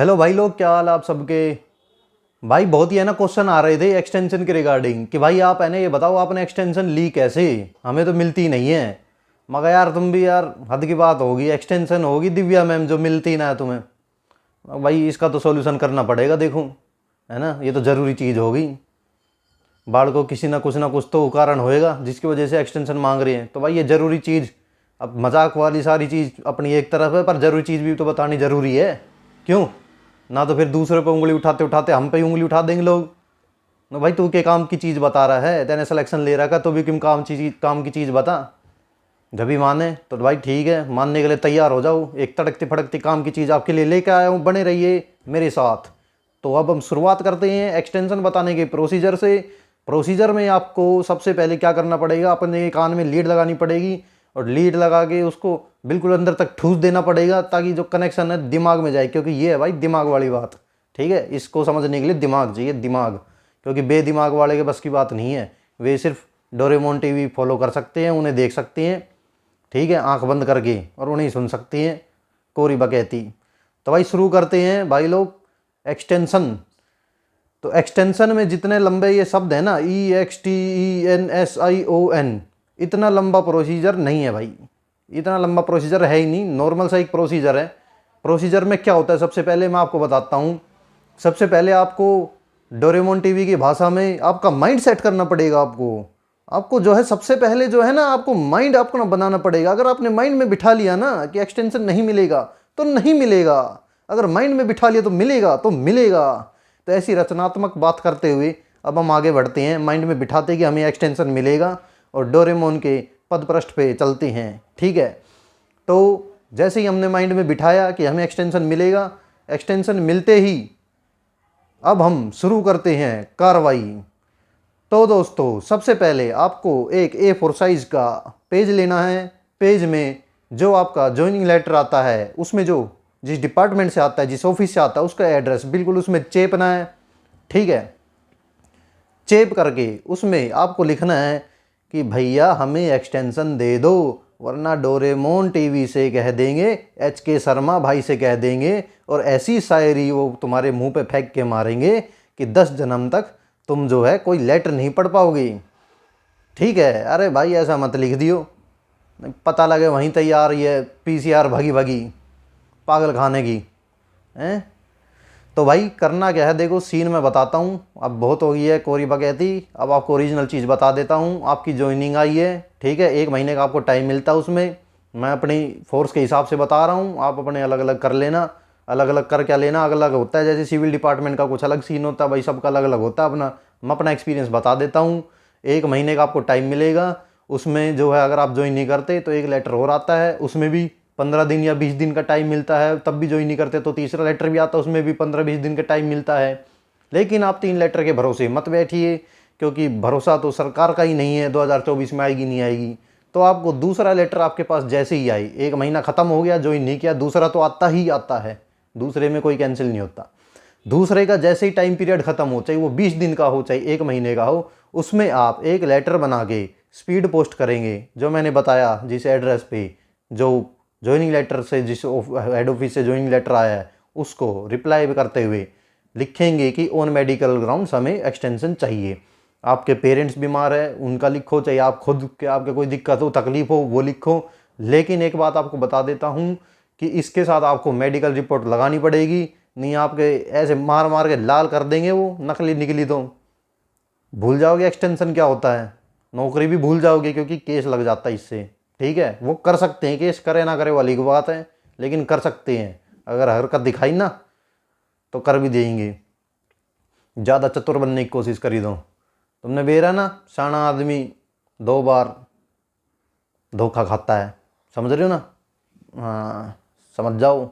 Hello भाई लोग, क्या हाल आप सबके। भाई बहुत ही है ना क्वेश्चन आ रहे थे एक्सटेंशन के रिगार्डिंग कि भाई आप है ना ये बताओ आपने एक्सटेंशन ली कैसे, हमें तो मिलती नहीं है। मगर यार तुम भी यार हद की बात होगी, एक्सटेंशन होगी दिव्या मैम जो मिलती ना है तुम्हें। भाई इसका तो सॉल्यूशन करना पड़ेगा, देखूँ है ना, ये तो ज़रूरी चीज़ होगी। बाढ़ को किसी ना कुछ तो कारण होएगा जिसकी वजह से एक्सटेंशन मांग रही है, तो भाई ये ज़रूरी चीज़। अब मजाक वाली सारी चीज़ अपनी एक तरफ है, पर ज़रूरी चीज़ भी तो बतानी ज़रूरी है। क्यों ना, तो फिर दूसरे पे उंगली उठाते उठाते हम पे ही उंगली उठा देंगे लोग। ना भाई तू के काम की चीज़ बता रहा है, तेने सिलेक्शन ले रखा तो भी किम काम की चीज़ बता। जब भी माने तो भाई ठीक है, मानने के लिए तैयार हो जाओ। एक तड़कती फड़कती काम की चीज़ आपके लिए लेकर आया हूँ, बने रहिए मेरे साथ। तो अब हम शुरुआत करते हैं एक्सटेंशन बताने के प्रोसीजर से। प्रोसीजर में आपको सबसे पहले क्या करना पड़ेगा, अपने कान में लीड लगानी पड़ेगी और लीड लगा के उसको बिल्कुल अंदर तक ठूस देना पड़ेगा ताकि जो कनेक्शन है दिमाग में जाए, क्योंकि ये है भाई दिमाग वाली बात। ठीक है, इसको समझने के लिए दिमाग चाहिए, दिमाग। क्योंकि बेदिमाग वाले के बस की बात नहीं है। वे सिर्फ डोरेमोन टीवी फॉलो कर सकते हैं, उन्हें देख सकते हैं, ठीक है, आंख बंद करके, और उन्हें सुन सकती हैं कोरी बकैती। तो भाई शुरू करते हैं भाई लोग एक्सटेंशन। तो एक्सटेंशन में जितने लंबे ये शब्द है ना, EXTENSION, इतना लंबा प्रोसीजर नहीं है भाई। इतना लंबा प्रोसीजर है ही नहीं, नॉर्मल सा एक प्रोसीजर है। प्रोसीजर में क्या होता है, सबसे पहले मैं आपको बताता हूँ। सबसे पहले आपको डोरेमोन टीवी की भाषा में आपका माइंड सेट करना पड़ेगा। आपको आपको जो है सबसे पहले जो है ना, आपको माइंड आपको ना बनाना पड़ेगा। अगर आपने माइंड में बिठा लिया ना कि एक्सटेंशन नहीं मिलेगा तो नहीं मिलेगा, अगर माइंड में बिठा लिया तो मिलेगा तो मिलेगा। तो ऐसी रचनात्मक बात करते हुए अब हम आगे बढ़ते हैं, माइंड में बिठाते कि हमें एक्सटेंशन मिलेगा और डोरेमोन के पद पृष्ठ पे चलते हैं। ठीक है, तो जैसे ही हमने माइंड में बिठाया कि हमें एक्सटेंशन मिलेगा, एक्सटेंशन मिलते ही अब हम शुरू करते हैं कार्रवाई। तो दोस्तों सबसे पहले आपको एक A4 साइज का पेज लेना है। पेज में जो आपका ज्वाइनिंग लेटर आता है, उसमें जो जिस डिपार्टमेंट से आता है, जिस ऑफिस से आता है, उसका एड्रेस बिल्कुल उसमें चेपना है। ठीक है, चेप करके उसमें आपको लिखना है कि भैया हमें एक्सटेंशन दे दो, वरना डोरेमोन टीवी से कह देंगे, HK शर्मा भाई से कह देंगे, और ऐसी शायरी वो तुम्हारे मुंह पे फेंक के मारेंगे कि 10 जन्म तक तुम जो है कोई लेटर नहीं पढ़ पाओगी। ठीक है, अरे भाई ऐसा मत लिख दियो, पता लगे वहीं तैयार ये PCR भगी भगी पागल खाने की हैं। तो भाई करना क्या है, देखो सीन में बताता हूँ। अब बहुत हो गई है कोरी बकैती, अब आपको ओरिजिनल चीज़ बता देता हूँ। आपकी ज्वाइनिंग आई है, ठीक है, 1 महीने का आपको टाइम मिलता है उसमें। मैं अपनी फोर्स के हिसाब से बता रहा हूँ, आप अपने अलग अलग कर लेना। अलग अलग कर क्या लेना, अलग अलग होता है। जैसे सिविल डिपार्टमेंट का कुछ अलग सीन होता है भाई, सबका अलग अलग होता है अपना। मैं अपना एक्सपीरियंस बता देता हूँ। 1 महीने का आपको टाइम मिलेगा। उसमें जो है अगर आप ज्वाइन नहीं करते तो एक लेटर और आता है, उसमें भी 15 दिन या 20 दिन का टाइम मिलता है। तब भी ज्वाइन नहीं करते तो तीसरा लेटर भी आता है, उसमें भी 15-20 दिन का टाइम मिलता है। लेकिन आप 3 लेटर के भरोसे मत बैठिए, क्योंकि भरोसा तो सरकार का ही नहीं है 2024 में आएगी नहीं आएगी। तो आपको दूसरा लेटर आपके पास जैसे ही आई, 1 महीना ख़त्म हो गया, ज्वाइन नहीं किया, दूसरा तो आता ही आता है, दूसरे में कोई कैंसिल नहीं होता। दूसरे का जैसे ही टाइम पीरियड ख़त्म हो, चाहे वो 20 दिन का हो चाहे 1 महीने का हो, उसमें आप एक लेटर बना के स्पीड पोस्ट करेंगे, जो मैंने बताया जिस एड्रेस पे जो ज्वाइनिंग लेटर से, जिस हेड ऑफिस से ज्वाइनिंग लेटर आया है, उसको रिप्लाई करते हुए लिखेंगे कि ऑन मेडिकल ग्राउंड्स हमें एक्सटेंशन चाहिए। आपके पेरेंट्स बीमार है उनका लिखो, चाहे आप खुद के आपके कोई दिक्कत हो तकलीफ हो वो लिखो। लेकिन एक बात आपको बता देता हूँ कि इसके साथ आपको मेडिकल रिपोर्ट लगानी पड़ेगी, नहीं आपके ऐसे मार मार के लाल कर देंगे वो नकली निकली तो भूल जाओगे एक्सटेंशन क्या होता है, नौकरी भी भूल जाओगे, क्योंकि केस लग जाता है इससे। ठीक है, वो कर सकते हैं केस, करे ना करे वाली की बात है, लेकिन कर सकते हैं। अगर हरकत दिखाई ना तो कर भी देंगे। ज़्यादा चतुर बनने की कोशिश करी दो। तुमने बेरा ना, शाना आदमी 2 बार धोखा खाता है, समझ रहे हो ना। हाँ समझ जाओ।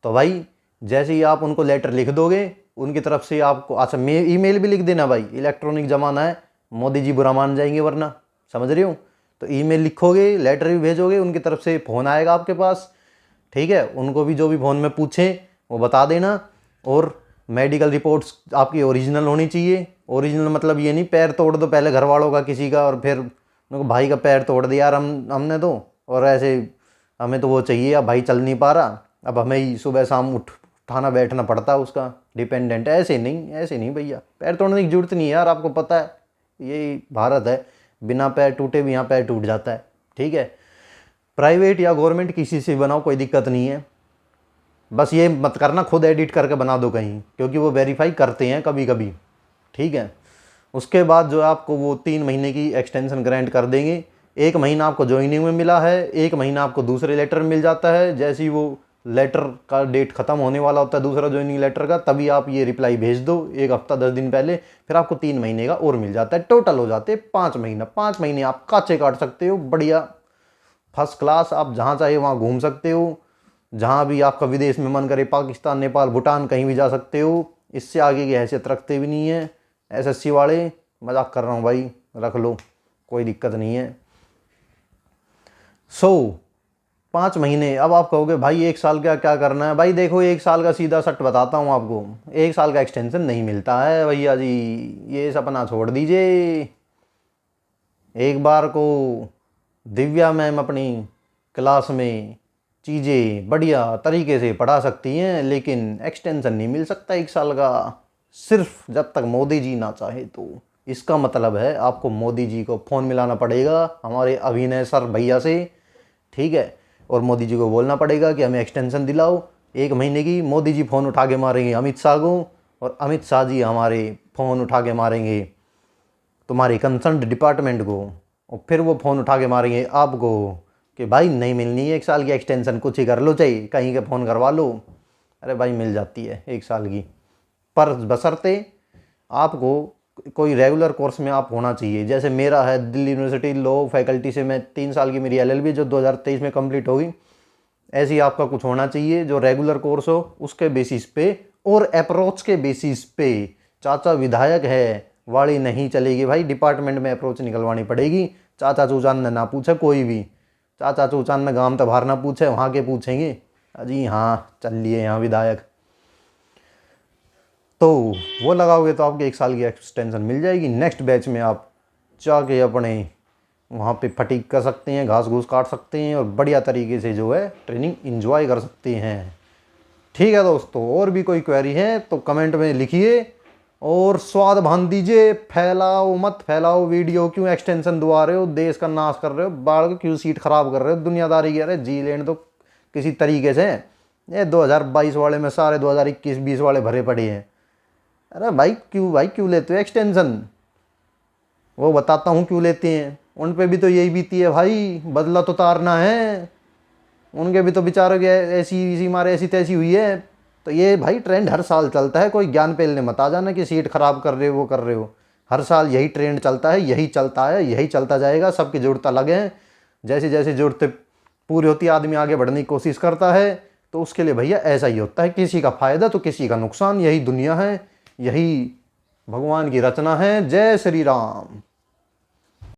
तो भाई जैसे ही आप उनको लेटर लिख दोगे, उनकी तरफ से आपको अच्छा ईमेल भी लिख देना भाई, इलेक्ट्रॉनिक ज़माना है, मोदी जी बुरा मान जाएंगे वरना, समझ रहे हो। तो ईमेल लिखोगे, लेटर भी भेजोगे, उनकी तरफ से फ़ोन आएगा आपके पास। ठीक है, उनको भी जो भी फ़ोन में पूछें वो बता देना। और मेडिकल रिपोर्ट्स आपकी ओरिजिनल होनी चाहिए। ओरिजिनल मतलब ये नहीं पैर तोड़ दो पहले घर वालों का किसी का, और फिर उनको भाई का पैर तोड़ दिया यार हमने तो, और ऐसे हमें तो वो चाहिए, अब भाई चल नहीं पा रहा, अब हमें ही सुबह शाम उठ उठाना बैठना पड़ता है उसका, डिपेंडेंट। ऐसे नहीं, ऐसे नहीं भैया, पैर तोड़ने की जरूरत नहीं है यार, आपको पता है ये भारत है, बिना पैर टूटे भी यहाँ पैर टूट जाता है, ठीक है। प्राइवेट या गवर्नमेंट किसी से बनाओ, कोई दिक्कत नहीं है, बस ये मत करना खुद एडिट करके बना दो कहीं, क्योंकि वो वेरीफाई करते हैं कभी कभी, ठीक है। उसके बाद जो आपको वो 3 महीने की एक्सटेंशन ग्रांट कर देंगे। 1 महीना आपको ज्वाइनिंग में मिला है, 1 महीना आपको दूसरे लेटर में मिल जाता है। जैसे ही वो लेटर का डेट खत्म होने वाला होता है दूसरा ज्वाइनिंग लेटर का, तभी आप ये रिप्लाई भेज दो 1 हफ्ता 10 दिन पहले, फिर आपको 3 महीने का और मिल जाता है। टोटल हो जाते हैं 5 महीना। 5 महीने आप काचे काट सकते हो, बढ़िया फर्स्ट क्लास, आप जहाँ चाहे वहाँ घूम सकते हो, जहाँ भी आपका विदेश में मन करे, पाकिस्तान, नेपाल, भूटान, कहीं भी जा सकते हो। इससे आगे की हैसियत रखते भी नहीं है एसएससी वाले, मजाक कर रहा हूँ भाई, रख लो, कोई दिक्कत नहीं है। 5 महीने। अब आप कहोगे भाई 1 साल का क्या करना है? भाई देखो 1 साल का सीधा सट बताता हूँ आपको, 1 साल का एक्सटेंशन नहीं मिलता है भैया जी, ये सपना छोड़ दीजिए। एक बार को दिव्या मैम अपनी क्लास में चीज़ें बढ़िया तरीके से पढ़ा सकती हैं, लेकिन एक्सटेंशन नहीं मिल सकता 1 साल का, सिर्फ जब तक मोदी जी ना चाहे तो। इसका मतलब है आपको मोदी जी को फ़ोन मिलाना पड़ेगा हमारे अभिनय सर भैया से, ठीक है, और मोदी जी को बोलना पड़ेगा कि हमें एक्सटेंशन दिलाओ 1 महीने की। मोदी जी फ़ोन उठा के मारेंगे अमित शाह को, और अमित शाह जी हमारे फ़ोन उठा के मारेंगे तुम्हारे कंसर्न डिपार्टमेंट को, और फिर वो फ़ोन उठा के मारेंगे आपको कि भाई नहीं मिलनी है 1 साल की एक्सटेंशन, कुछ ही कर लो, चाहिए कहीं के फ़ोन करवा लो। अरे भाई मिल जाती है 1 साल की, पर बशर्ते आपको कोई रेगुलर कोर्स में आप होना चाहिए। जैसे मेरा है दिल्ली यूनिवर्सिटी लॉ फैकल्टी से, मैं 3 साल की मेरी एलएलबी जो 2023 में कंप्लीट होगी। ऐसे ही आपका कुछ होना चाहिए जो रेगुलर कोर्स हो, उसके बेसिस पे और अप्रोच के बेसिस पे। चाचा विधायक है वाली नहीं चलेगी भाई, डिपार्टमेंट में अप्रोच निकलवानी पड़ेगी। चाचा चूचान ने ना पूछे कोई भी, चाचा चूचान ने गांव तबार ना पूछे, वहाँ के पूछेंगे अजी हाँ चल लिए यहाँ विधायक, तो वो लगाओगे तो आपके 1 साल की एक्सटेंशन मिल जाएगी। नेक्स्ट बैच में आप जाके अपने वहाँ पे फटीक कर सकते हैं, घास घूस काट सकते हैं, और बढ़िया तरीके से जो है ट्रेनिंग इंजॉय कर सकते हैं। ठीक है दोस्तों, और भी कोई क्वेरी है तो कमेंट में लिखिए, और स्वाद भान दीजिए। फैलाओ मत फैलाओ वीडियो, क्यों एक्सटेंशन दुआ रहे हो, देश का नाश कर रहे हो, बाढ़ को क्यों सीट खराब कर रहे हो, दुनियादारी कह रहे जी लेने तो किसी तरीके से। ये 2022 वाले में सारे 2021-20 वाले भरे पड़े हैं। अरे भाई क्यों लेते हो एक्सटेंशन, वो बताता हूँ क्यों लेते हैं। उन पे भी तो यही बीती है भाई, बदला तो उतारना है, उनके भी तो बेचारों की ऐसी इसी मारे ऐसी तैसी हुई है। तो ये भाई ट्रेंड हर साल चलता है, कोई ज्ञान पेलने मत आ जाना कि सीट खराब कर रहे हो वो कर रहे हो। हर साल यही ट्रेंड चलता है, यही चलता है, यही चलता जाएगा। सबकी ज़रूरत अलग है, जैसे जैसे ज़रूरतें पूरी होती है आदमी आगे बढ़ने की कोशिश करता है। तो उसके लिए भैया ऐसा ही होता है, किसी का फ़ायदा तो किसी का नुकसान, यही दुनिया है, यही भगवान की रचना है। जय श्री राम।